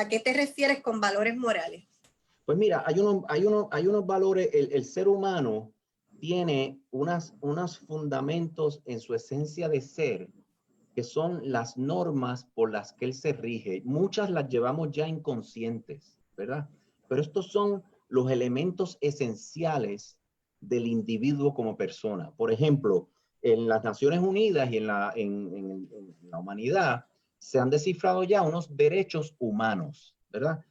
S1: qué te refieres con valores morales?
S3: Pues mira, hay unos valores, el ser humano tiene unos fundamentos en su esencia de ser que son las normas por las que él se rige. Muchas las llevamos ya inconscientes, ¿verdad? Pero estos son los elementos esenciales del individuo como persona. Por ejemplo, en las Naciones Unidas y en la humanidad se han descifrado ya unos derechos humanos, ¿verdad?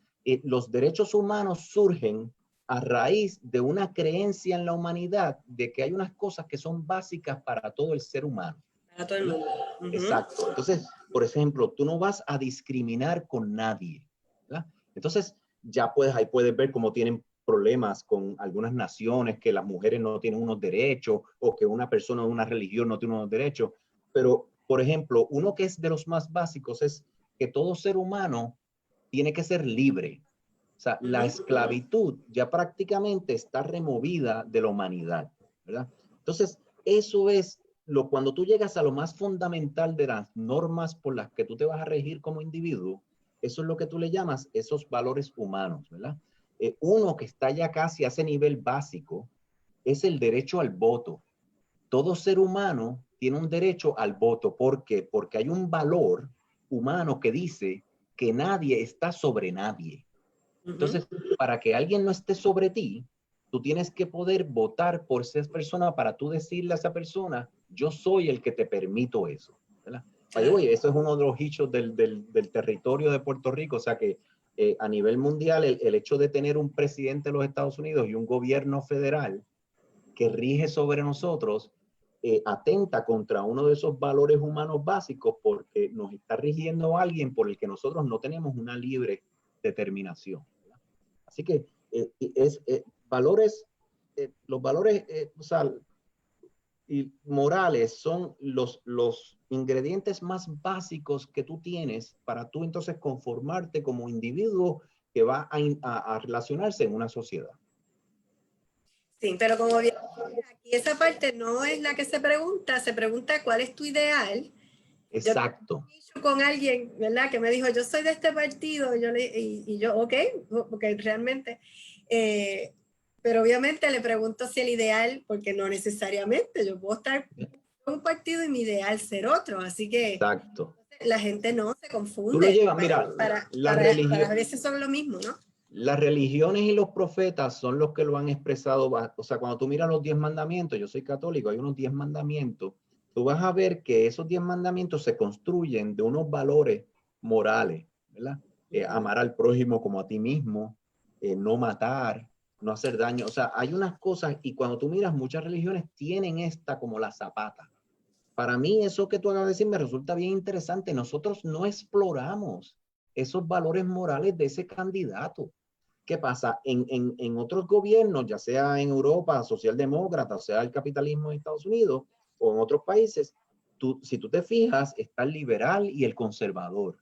S3: Los derechos humanos surgen a raíz de una creencia en la humanidad de que hay unas cosas que son básicas para todo el ser humano.
S1: Para todo el mundo.
S3: Exacto. Entonces, por ejemplo, tú no vas a discriminar con nadie, ¿verdad? Entonces, ya ahí puedes ver cómo tienen problemas con algunas naciones, que las mujeres no tienen unos derechos o que una persona de una religión no tiene unos derechos. Pero, por ejemplo, uno que es de los más básicos es que todo ser humano tiene que ser libre. O sea, la esclavitud ya prácticamente está removida de la humanidad, ¿verdad? Entonces, eso es cuando tú llegas a lo más fundamental de las normas por las que tú te vas a regir como individuo, eso es lo que tú le llamas esos valores humanos, ¿verdad? Uno que está ya casi a ese nivel básico es el derecho al voto. Todo ser humano tiene un derecho al voto. ¿Por qué? Porque hay un valor humano que dice que nadie está sobre nadie. Entonces, para que alguien no esté sobre ti, tú tienes que poder votar por esa persona para tú decirle a esa persona, yo soy el que te permito eso, ¿verdad? Oye, eso es uno de los hechos del territorio de Puerto Rico. O sea que a nivel mundial, el hecho de tener un presidente de los Estados Unidos y un gobierno federal que rige sobre nosotros, atenta contra uno de esos valores humanos básicos, porque nos está rigiendo alguien por el que nosotros no tenemos una libre determinación, ¿verdad? Así que los valores o sea, y morales son los ingredientes más básicos que tú tienes para tú entonces conformarte como individuo que va a relacionarse en una sociedad.
S1: Sí, pero como bien, aquí esa parte no es la que se pregunta cuál es tu ideal.
S3: Exacto.
S1: Yo con alguien, ¿verdad? Que me dijo, yo soy de este partido, y yo, ok, porque realmente, pero obviamente le pregunto si el ideal, porque no necesariamente, yo puedo estar en un partido y mi ideal ser otro, así que
S3: Exacto.
S1: la gente no se confunde.
S3: Tú lo llevas, mira,
S1: para veces son lo mismo, ¿no?
S3: Las religiones y los profetas son los que lo han expresado. O sea, cuando tú miras los 10 mandamientos, yo soy católico, hay unos 10 mandamientos, tú vas a ver que esos 10 mandamientos se construyen de unos valores morales, ¿verdad? Amar al prójimo como a ti mismo, no matar, no hacer daño. O sea, hay unas cosas, y cuando tú miras, muchas religiones tienen esta como la zapata. Para mí, eso que tú acabas de decir me resulta bien interesante. Nosotros no exploramos esos valores morales de ese candidato. ¿Qué pasa? En otros gobiernos, ya sea en Europa, socialdemócrata, o sea el capitalismo de Estados Unidos, o en otros países, si tú te fijas, está el liberal y el conservador,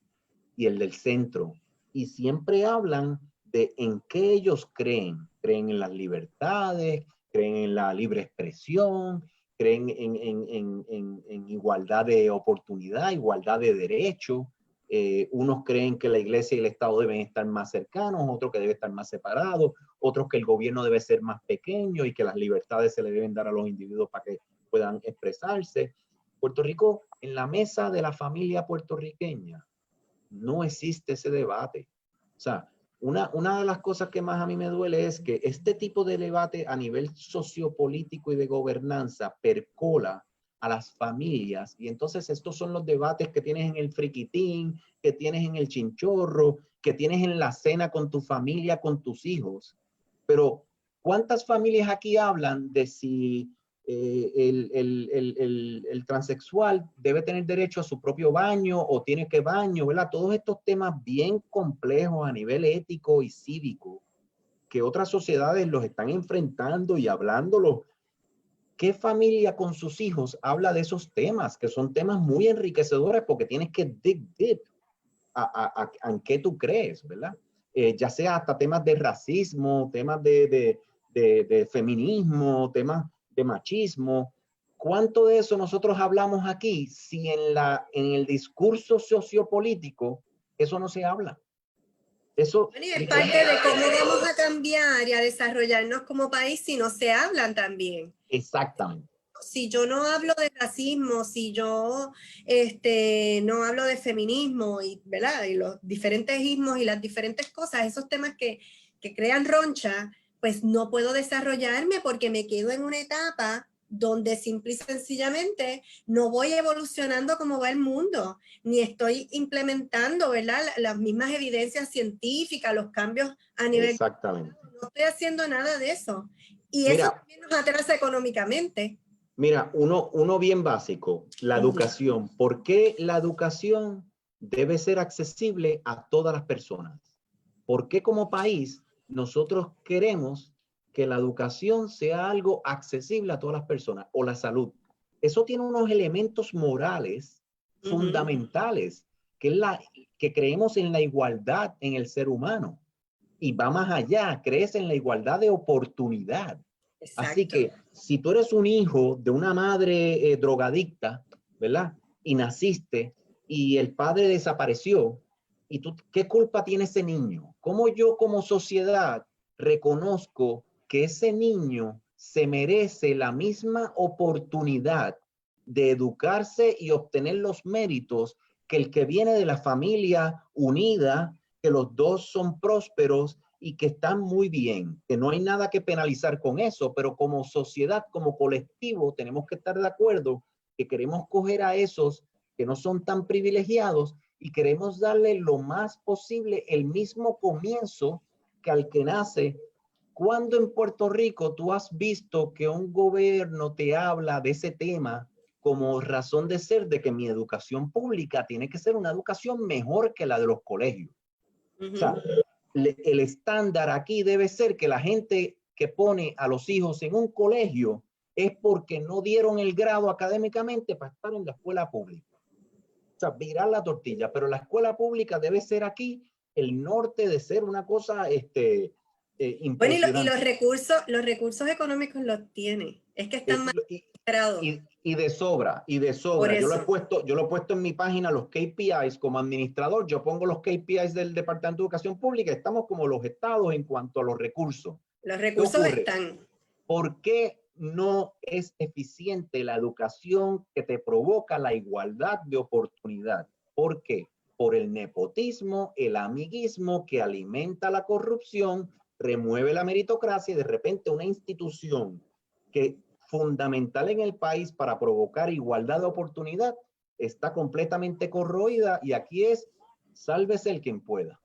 S3: y el del centro, y siempre hablan de en qué ellos creen. Creen en las libertades, creen en la libre expresión, creen en igualdad de oportunidad, igualdad de derechos. Unos creen que la iglesia y el Estado deben estar más cercanos, otros que deben estar más separados, otros que el gobierno debe ser más pequeño y que las libertades se le deben dar a los individuos para que puedan expresarse. Puerto Rico, en la mesa de la familia puertorriqueña, no existe ese debate. O sea, una de las cosas que más a mí me duele es que este tipo de debate a nivel sociopolítico y de gobernanza percola a las familias, y entonces estos son los debates que tienes en el friquitín, que tienes en el chinchorro, que tienes en la cena con tu familia, con tus hijos. Pero ¿cuántas familias aquí hablan de si el transexual debe tener derecho a su propio baño o tiene que baño, ¿verdad? Todos estos temas bien complejos a nivel ético y cívico que otras sociedades los están enfrentando y hablándolo. ¿Qué familia con sus hijos habla de esos temas? Que son temas muy enriquecedores porque tienes que dig deep en qué tú crees, ¿verdad? Ya sea hasta temas de racismo, temas de feminismo, temas de machismo. ¿Cuánto de eso nosotros hablamos aquí si en el discurso sociopolítico eso no se habla? Eso,
S1: Bueno, y es parte de cómo vamos a cambiar y a desarrollarnos como país si no se hablan también.
S3: Exactamente.
S1: Si yo no hablo de racismo, si yo no hablo de feminismo, y, ¿verdad? Y los diferentes ismos y las diferentes cosas, esos temas que crean roncha, pues no puedo desarrollarme porque me quedo en una etapa donde simple y sencillamente no voy evolucionando como va el mundo, ni estoy implementando, ¿verdad?, las mismas evidencias científicas, los cambios a nivel...
S2: Exactamente.
S1: No estoy haciendo nada de eso. Y
S3: Mira,
S1: eso también nos atrasa económicamente.
S3: Mira, uno bien básico, la educación. ¿Por qué la educación debe ser accesible a todas las personas? ¿Por qué como país nosotros queremos que la educación sea algo accesible a todas las personas? O la salud. Eso tiene unos elementos morales fundamentales, que creemos en la igualdad en el ser humano. Y va más allá, crees en la igualdad de oportunidad.
S1: Exacto.
S3: Así que si tú eres un hijo de una madre drogadicta, ¿verdad? Y naciste y el padre desapareció, ¿y tú qué culpa tiene ese niño? ¿Cómo yo como sociedad reconozco que ese niño se merece la misma oportunidad de educarse y obtener los méritos que el que viene de la familia unida, que los dos son prósperos y que están muy bien, que no hay nada que penalizar con eso, pero como sociedad, como colectivo, tenemos que estar de acuerdo que queremos coger a esos que no son tan privilegiados y queremos darle lo más posible el mismo comienzo que al que nace. Cuando en Puerto Rico tú has visto que un gobierno te habla de ese tema como razón de ser de que mi educación pública tiene que ser una educación mejor que la de los colegios? O sea, el estándar aquí debe ser que la gente que pone a los hijos en un colegio es porque no dieron el grado académicamente para estar en la escuela pública. O sea, virar la tortilla, pero la escuela pública debe ser aquí el norte de ser una cosa impresionante.
S1: Bueno, y los recursos económicos los tiene. Es que están mal integrados.
S3: Y de sobra, y de sobra. Yo lo he puesto en mi página, los KPIs, como administrador, yo pongo los KPIs del Departamento de Educación Pública, estamos como los estados en cuanto a los recursos.
S1: Los recursos están.
S3: ¿Por qué no es eficiente la educación que te provoca la igualdad de oportunidad? ¿Por qué? Por el nepotismo, el amiguismo que alimenta la corrupción, remueve la meritocracia y de repente una institución que fundamental en el país para provocar igualdad de oportunidad está completamente corroída y aquí es sálvese el quien pueda.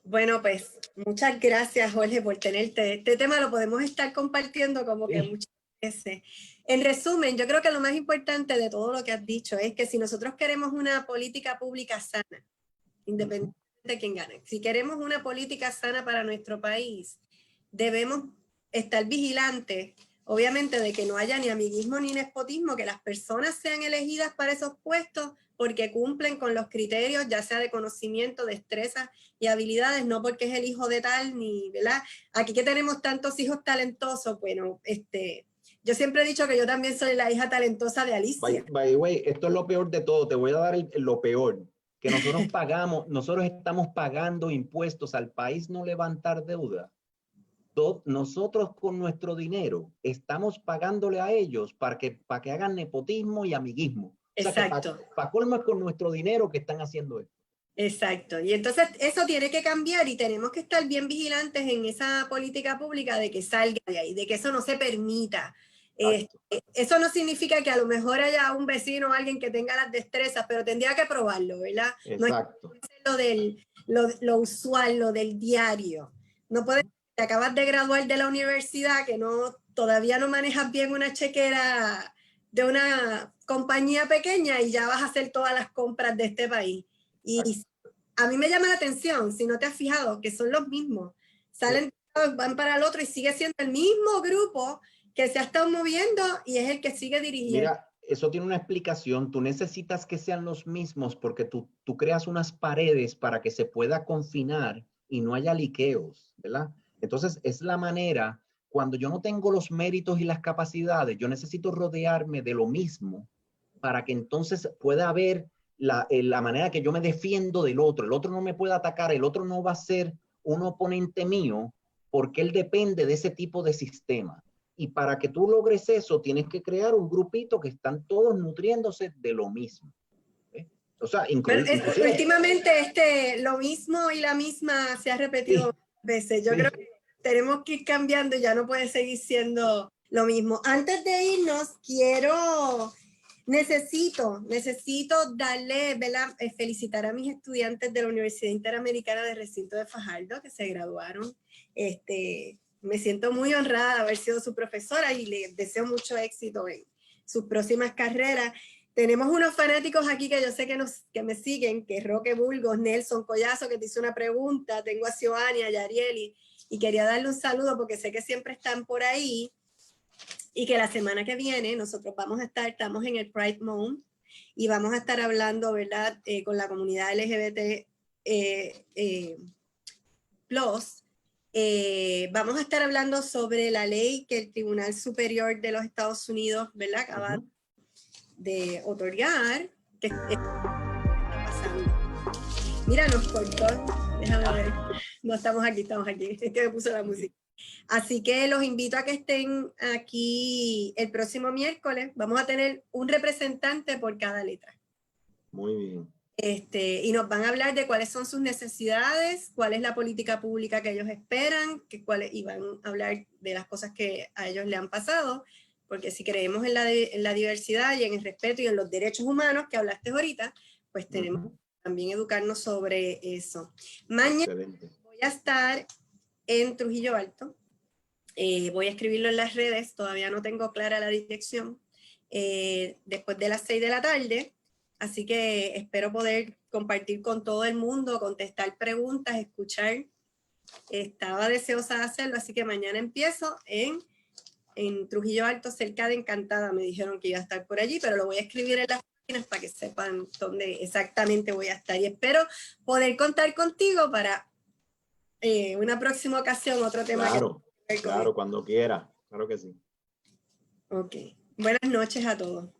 S1: Bueno, pues muchas gracias, Jorge, por tenerte. Este tema lo podemos estar compartiendo como que muchas veces. En resumen, yo creo que lo más importante de todo lo que has dicho es que si nosotros queremos una política pública sana, independientemente de quién gane, si queremos una política sana para nuestro país, debemos estar vigilantes, obviamente, de que no haya ni amiguismo ni nepotismo, que las personas sean elegidas para esos puestos porque cumplen con los criterios, ya sea de conocimiento, destreza y habilidades, no porque es el hijo de tal, ni, ¿verdad? Aquí que tenemos tantos hijos talentosos, bueno, yo siempre he dicho que yo también soy la hija talentosa de Alicia.
S3: By the way, esto es lo peor de todo, te voy a dar lo peor, que nosotros estamos pagando impuestos al país no levantar deuda. Nosotros con nuestro dinero estamos pagándole a ellos para que hagan nepotismo y amiguismo.
S1: Exacto.
S3: O sea, para colmo es con nuestro dinero que están haciendo esto.
S1: Exacto. Y entonces eso tiene que cambiar y tenemos que estar bien vigilantes en esa política pública de que salga de ahí, de que eso no se permita. Eso no significa que a lo mejor haya un vecino o alguien que tenga las destrezas, pero tendría que probarlo, ¿verdad?
S3: Exacto.
S1: No es lo usual, lo del diario. No puedes, te acabas de graduar de la universidad, que todavía no manejas bien una chequera de una compañía pequeña y ya vas a hacer todas las compras de este país. Y a mí me llama la atención, si no te has fijado, que son los mismos. Salen, van para el otro y sigue siendo el mismo grupo que se ha estado moviendo y es el que sigue dirigiendo.
S3: Mira, eso tiene una explicación. Tú necesitas que sean los mismos porque tú creas unas paredes para que se pueda confinar y no haya liqueos, ¿verdad? Entonces, es la manera, cuando yo no tengo los méritos y las capacidades, yo necesito rodearme de lo mismo para que entonces pueda haber la manera que yo me defiendo del otro. El otro no me puede atacar, el otro no va a ser un oponente mío porque él depende de ese tipo de sistema. Y para que tú logres eso, tienes que crear un grupito que están todos nutriéndose de lo mismo. O sea, inclusive,
S1: últimamente lo mismo y la misma se ha repetido veces. Yo creo que tenemos que ir cambiando, ya no puede seguir siendo lo mismo. Antes de irnos, necesito darle, ¿verdad? Felicitar a mis estudiantes de la Universidad Interamericana de Recinto de Fajardo que se graduaron. Me siento muy honrada de haber sido su profesora y les deseo mucho éxito en sus próximas carreras. Tenemos unos fanáticos aquí que yo sé que me siguen, que es Roque Burgos, Nelson Collazo, que te hizo una pregunta, tengo a Xiovania, a Yarieli, y quería darle un saludo porque sé que siempre están por ahí, y que la semana que viene nosotros estamos en el Pride Month, y vamos a estar hablando, ¿verdad?, con la comunidad LGBT+, vamos a estar hablando sobre la ley que el Tribunal Superior de los Estados Unidos, ¿verdad?, acaba de otorgar, que está pasando. Mira, nos cortó, déjame ver, no estamos aquí, es que me puso la música. Así que los invito a que estén aquí el próximo miércoles. Vamos a tener un representante por cada letra.
S2: Muy bien.
S1: Y nos van a hablar de cuáles son sus necesidades, cuál es la política pública que ellos esperan, y van a hablar de las cosas que a ellos le han pasado, porque si creemos en la diversidad y en el respeto y en los derechos humanos que hablaste ahorita, pues tenemos que también educarnos sobre eso. Mañana voy a estar en Trujillo Alto. Voy a escribirlo en las redes, todavía no tengo clara la dirección, después de las 6 de la tarde, así que espero poder compartir con todo el mundo, contestar preguntas, escuchar. Estaba deseosa de hacerlo, así que mañana empiezo en Trujillo Alto, cerca de Encantada. Me dijeron que iba a estar por allí, pero lo voy a escribir en las páginas para que sepan dónde exactamente voy a estar, y espero poder contar contigo para una próxima ocasión, otro tema.
S2: Claro, cuando quiera, claro que sí.
S1: Ok, buenas noches a todos.